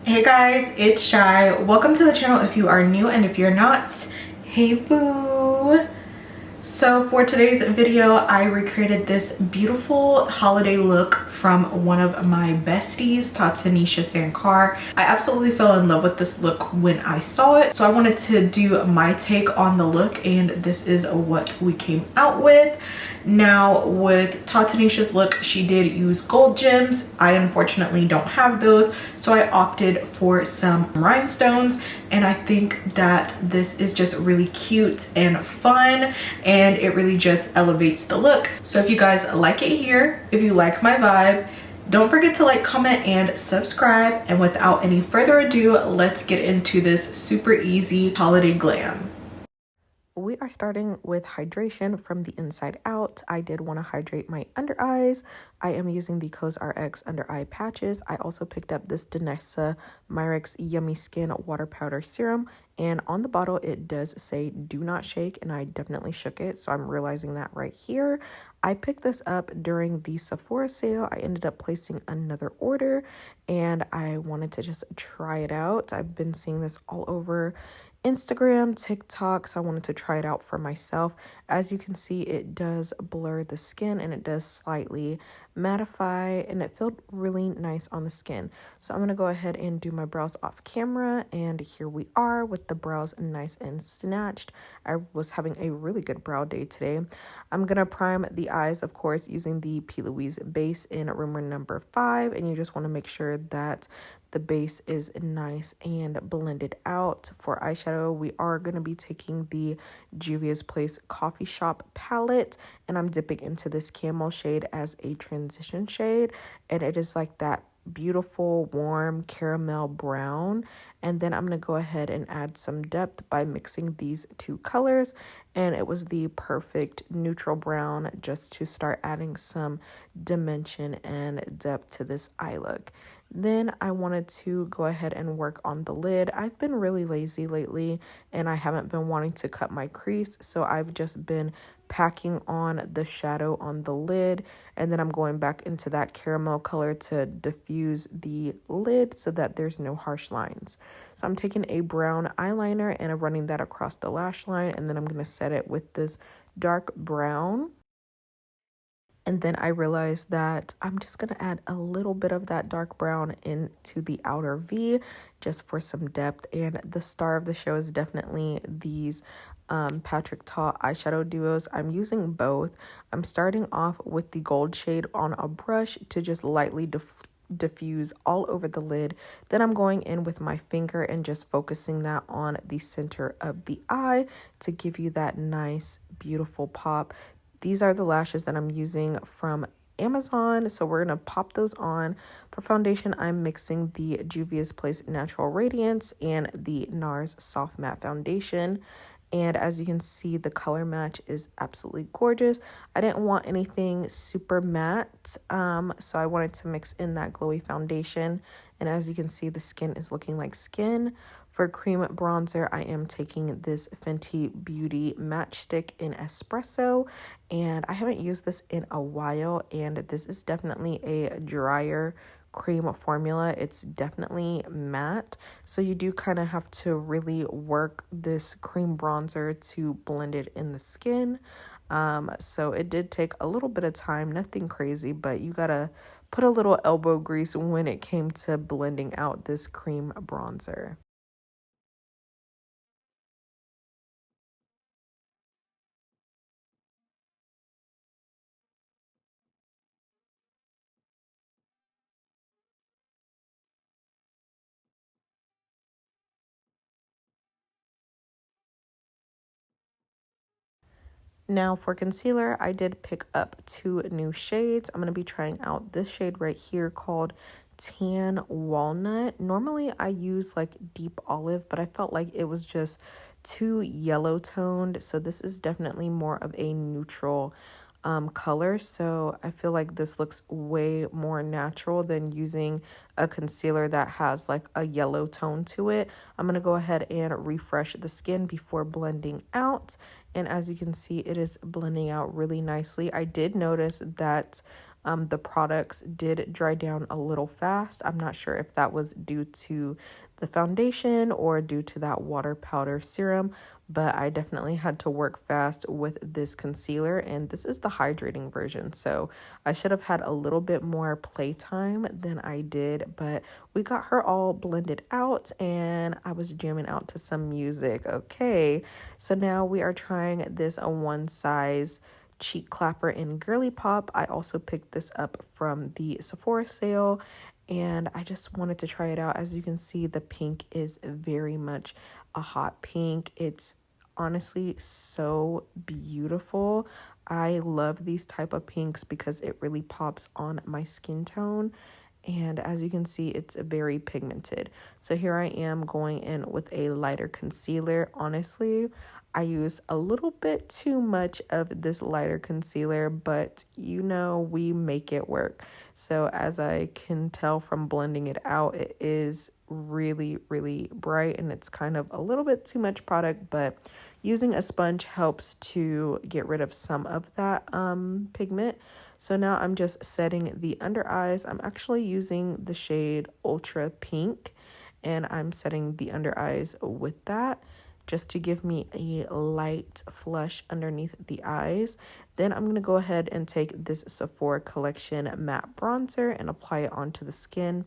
Hey guys, it's Chey. Welcome to the channel if you are new, and if you're not, hey boo. So for today's video, I recreated this beautiful holiday look from one of my besties, Tatanisha Sankar. I absolutely fell in love with this look when I saw it, so I wanted to do my take on the look, and this is what we came out with. Now with Tatanisha's look, she did use gold gems. I unfortunately don't have those, so I opted for some rhinestones, and I think that this is just really cute and fun, and it really just elevates the look. So if you guys like it here, if you like my vibe, don't forget to like, comment, and subscribe. And without any further ado, let's get into this super easy holiday glam. We are starting with hydration from the inside out. I did want to hydrate my under eyes. I am using the COSRX under eye patches. I also picked up this DANESSA MYRICKS Yummy Skin Water Powder Serum. And on the bottle, it does say do not shake, and I definitely shook it. So I'm realizing that right here. I picked this up during the Sephora sale. I ended up placing another order, and I wanted to just try it out. I've been seeing this all over Instagram, TikTok, so I wanted to try it out for myself. As you can see, it does blur the skin and it does slightly mattify, and it felt really nice on the skin. So I'm going to go ahead and do my brows off camera, and here we are with the brows nice and snatched. I was having a really good brow day today. I'm going to prime the eyes, of course, using the P.LOUISE base in Rumor number 5, and you just want to make sure that the base is nice and blended out. For eyeshadow, we are going to be taking the JUVIA'S Coffee Shop palette, and I'm dipping into this Camo shade as a transition shade, and it is like that beautiful warm caramel brown. And then I'm going to go ahead and add some depth by mixing these two colors, and it was the perfect neutral brown just to start adding some dimension and depth to this eye look. Then I wanted to go ahead and work on the lid. I've been really lazy lately, and I haven't been wanting to cut my crease, so I've just been packing on the shadow on the lid, and then I'm going back into that caramel color to diffuse the lid so that there's no harsh lines. So I'm taking a brown eyeliner and I'm running that across the lash line, and then I'm going to set it with this dark brown. And then I realized that I'm just going to add a little bit of that dark brown into the outer V just for some depth. And the star of the show is definitely these PATRICKTA eyeshadow duos. I'm using both. I'm starting off with the gold shade on a brush to just lightly diffuse all over the lid. Then I'm going in with my finger and just focusing that on the center of the eye to give you that nice, beautiful pop. These are the lashes that I'm using from Amazon, so we're going to pop those on. For foundation, I'm mixing the JUVIA'S Natural Radiance and the NARS Soft Matte Foundation. And as you can see, the color match is absolutely gorgeous. I didn't want anything super matte, so I wanted to mix in that glowy foundation. And as you can see, the skin is looking like skin. For cream bronzer, I am taking this Fenty Beauty Matchstick in Espresso. And I haven't used this in a while, and this is definitely a drier cream formula. It's definitely matte, so you do kind of have to really work this cream bronzer to blend it in the skin. So it did take a little bit of time, nothing crazy, but you gotta put a little elbow grease when it came to blending out this cream bronzer. Now for concealer, I did pick up 2 new shades. I'm going to be trying out this shade right here called Tan Walnut. Normally I use like deep olive, but I felt like it was just too yellow toned. So this is definitely more of a neutral color. So I feel like this looks way more natural than using a concealer that has like a yellow tone to it. I'm going to go ahead and refresh the skin before blending out. And as you can see, it is blending out really nicely. I did notice that the products did dry down a little fast. I'm not sure if that was due to the foundation or due to that water powder serum, but I definitely had to work fast with this concealer, and this is the hydrating version, so I should have had a little bit more playtime than I did, but we got her all blended out and I was jamming out to some music. Okay, so now we are trying this one size cheek clapper in Girly Pop. I also picked this up from the Sephora sale and I just wanted to try it out. As you can see, the pink is very much a hot pink. It's honestly so beautiful. I love these type of pinks because it really pops on my skin tone. And as you can see, it's very pigmented. So here I am going in with a lighter concealer. Honestly, I use a little bit too much of this lighter concealer, but you know, we make it work. So as I can tell from blending it out, it is really, really bright and it's kind of a little bit too much product, but using a sponge helps to get rid of some of that pigment. So now I'm just setting the under eyes. I'm actually using the shade Ultra Pink and I'm setting the under eyes with that, just to give me a light flush underneath the eyes. Then I'm going to go ahead and take this Sephora Collection matte bronzer and apply it onto the skin.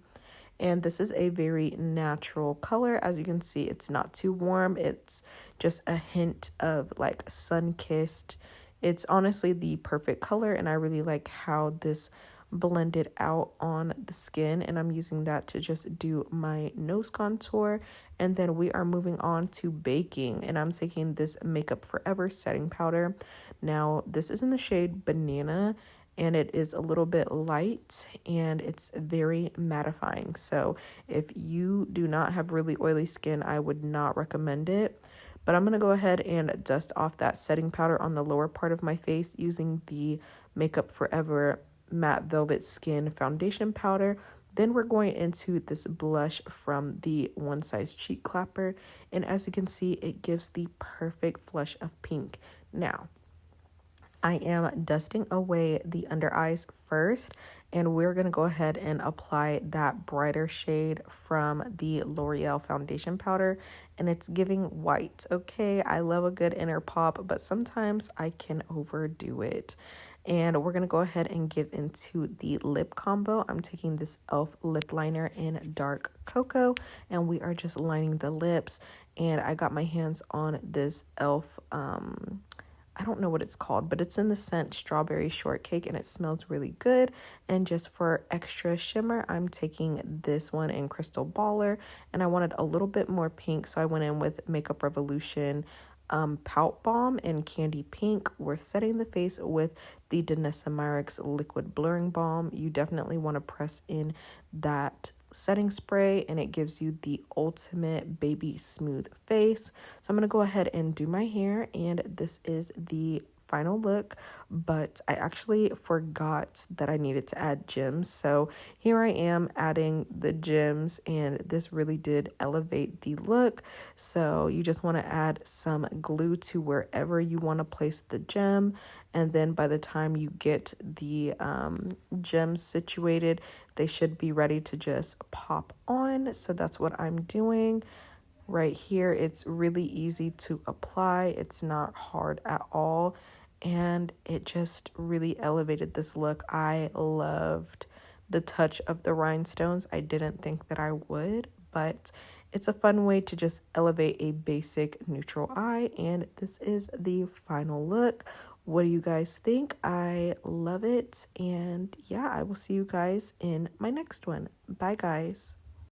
And this is a very natural color. As you can see, it's not too warm. It's just a hint of like sun-kissed. It's honestly the perfect color, and I really like how this blended out on the skin, and I'm using that to just do my nose contour. And then we are moving on to baking, and I'm taking this Makeup Forever setting powder. Now this is in the shade Banana and it is a little bit light and it's very mattifying. So if you do not have really oily skin, I would not recommend it. But I'm going to go ahead and dust off that setting powder on the lower part of my face using the Makeup Forever Matte Velvet Skin Foundation Powder. Then we're going into this blush from the One Size Cheek Clapper. And as you can see, it gives the perfect flush of pink. Now, I am dusting away the under eyes first, and we're going to go ahead and apply that brighter shade from the L'Oreal foundation powder, and it's giving white. Okay, I love a good inner pop, but sometimes I can overdo it. And we're going to go ahead and get into the lip combo. I'm taking this e.l.f. lip liner in dark cocoa, and we are just lining the lips. And I got my hands on this e.l.f. I don't know what it's called, but it's in the scent Strawberry Shortcake and it smells really good. And just for extra shimmer, I'm taking this one in Crystal Baller, and I wanted a little bit more pink, so I went in with Makeup Revolution Pout Balm in Candy Pink. We're setting the face with the DANESSA MYRICKS Liquid Blurring Balm. You definitely want to press in that setting spray and it gives you the ultimate baby smooth face. So I'm going to go ahead and do my hair, and this is the final look, but I actually forgot that I needed to add gems. So here I am adding the gems, and this really did elevate the look. So you just want to add some glue to wherever you want to place the gem, and then by the time you get the gems situated, they should be ready to just pop on. So that's what I'm doing right here. It's really easy to apply. It's not hard at all. And it just really elevated this look. I loved the touch of the rhinestones. I didn't think that I would, but it's a fun way to just elevate a basic neutral eye. And this is the final look. What do you guys think? I love it. And yeah, I will see you guys in my next one. Bye, guys.